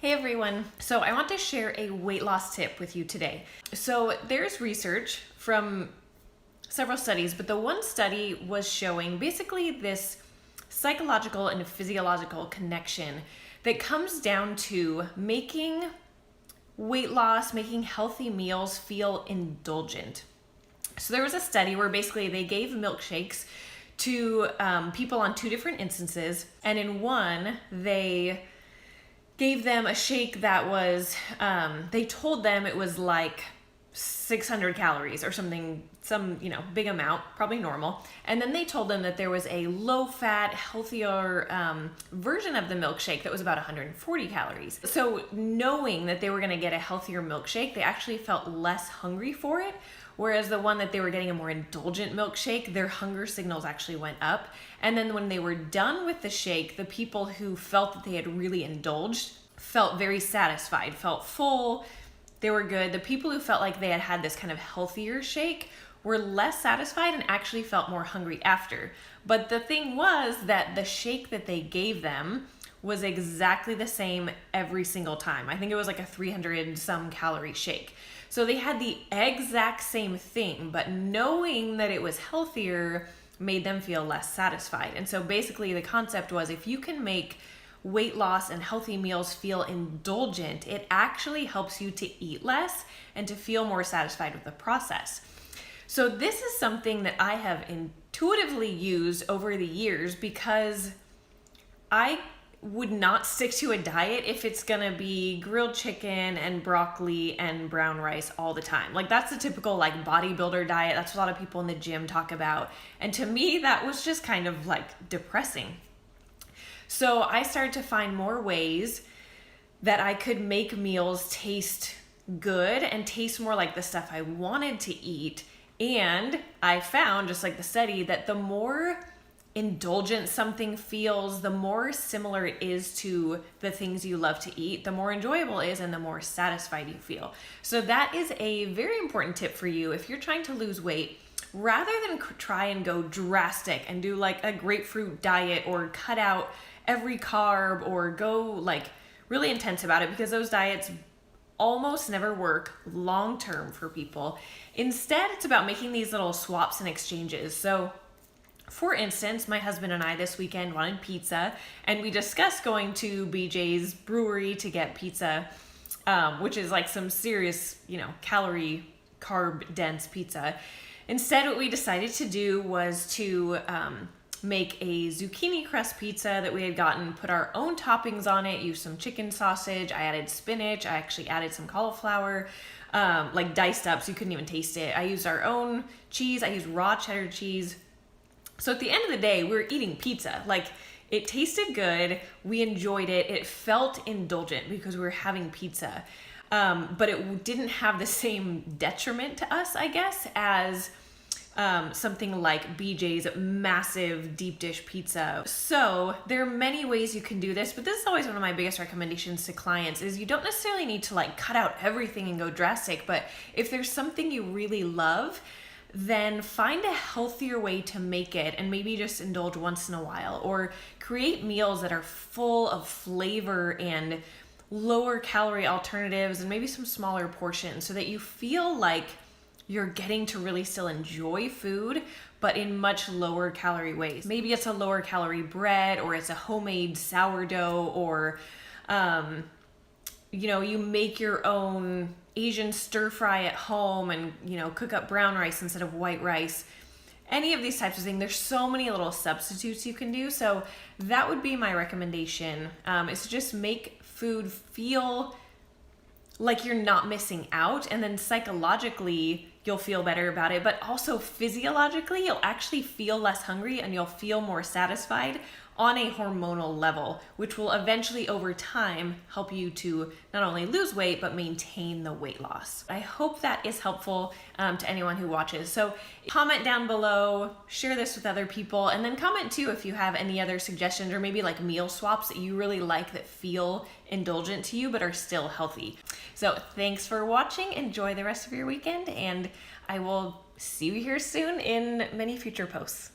Hey everyone. So I want to share a weight loss tip with you today. So there's research from several studies, but the one study was showing basically this psychological and physiological connection that comes down to making weight loss, making healthy meals feel indulgent. So there was a study where basically they gave milkshakes to people on two different instances, and in one they gave them a shake that was, they told them it was like 600 calories or something, some, big amount, probably normal. And then they told them that there was a low fat, healthier version of the milkshake that was about 140 calories. So knowing that they were gonna get a healthier milkshake, they actually felt less hungry for it. Whereas the one that they were getting a more indulgent milkshake, their hunger signals actually went up. And then when they were done with the shake, the people who felt that they had really indulged felt very satisfied, felt full, they were good. The people who felt like they had had this kind of healthier shake were less satisfied and actually felt more hungry after. But the thing was that the shake that they gave them was exactly the same every single time. I think it was like a 300 some calorie shake. So they had the exact same thing, but knowing that it was healthier made them feel less satisfied. And so basically the concept was, if you can make weight loss and healthy meals feel indulgent, it actually helps you to eat less and to feel more satisfied with the process. So this is something that I have intuitively used over the years because I would not stick to a diet if it's gonna be grilled chicken and broccoli and brown rice all the time. Like that's the typical like bodybuilder diet. That's what a lot of people in the gym talk about. And to me, that was just kind of like depressing. So I started to find more ways that I could make meals taste good and taste more like the stuff I wanted to eat. And I found, just like the study, that the more indulgent something feels, the more similar it is to the things you love to eat, the more enjoyable it is and the more satisfied you feel. So that is a very important tip for you if you're trying to lose weight. Rather than try and go drastic and do like a grapefruit diet or cut out every carb or go like really intense about it, because those diets almost never work long term for people. Instead, it's about making these little swaps and exchanges. So for instance, my husband and I this weekend wanted pizza, and we discussed going to BJ's brewery to get pizza, which is like some serious, calorie, carb dense pizza. Instead, what we decided to do was to make a zucchini crust pizza that we had gotten, put our own toppings on it, use some chicken sausage. I added spinach. I actually added some cauliflower, like diced up so you couldn't even taste it. I used our own cheese. I used raw cheddar cheese. So at the end of the day, we were eating pizza. Like it tasted good. We enjoyed it. It felt indulgent because we were having pizza. But it didn't have the same detriment to us, I guess, as something like BJ's massive deep dish pizza. So there are many ways you can do this, but this is always one of my biggest recommendations to clients is you don't necessarily need to like cut out everything and go drastic, but if there's something you really love, then find a healthier way to make it and maybe just indulge once in a while, or create meals that are full of flavor and lower calorie alternatives and maybe some smaller portions so that you feel like you're getting to really still enjoy food, but in much lower calorie ways. Maybe it's a lower calorie bread, or it's a homemade sourdough, or you make your own Asian stir fry at home and cook up brown rice instead of white rice. Any of these types of things, there's so many little substitutes you can do. So that would be my recommendation, is to just make food feel like you're not missing out, and then psychologically you'll feel better about it, but also physiologically you'll actually feel less hungry and you'll feel more satisfied on a hormonal level, which will eventually over time help you to not only lose weight but maintain the weight loss. I hope that is helpful to anyone who watches. So comment down below, share this with other people, and then comment too if you have any other suggestions or maybe like meal swaps that you really like that feel indulgent to you but are still healthy. So thanks for watching. Enjoy the rest of your weekend, and I will see you here soon in many future posts.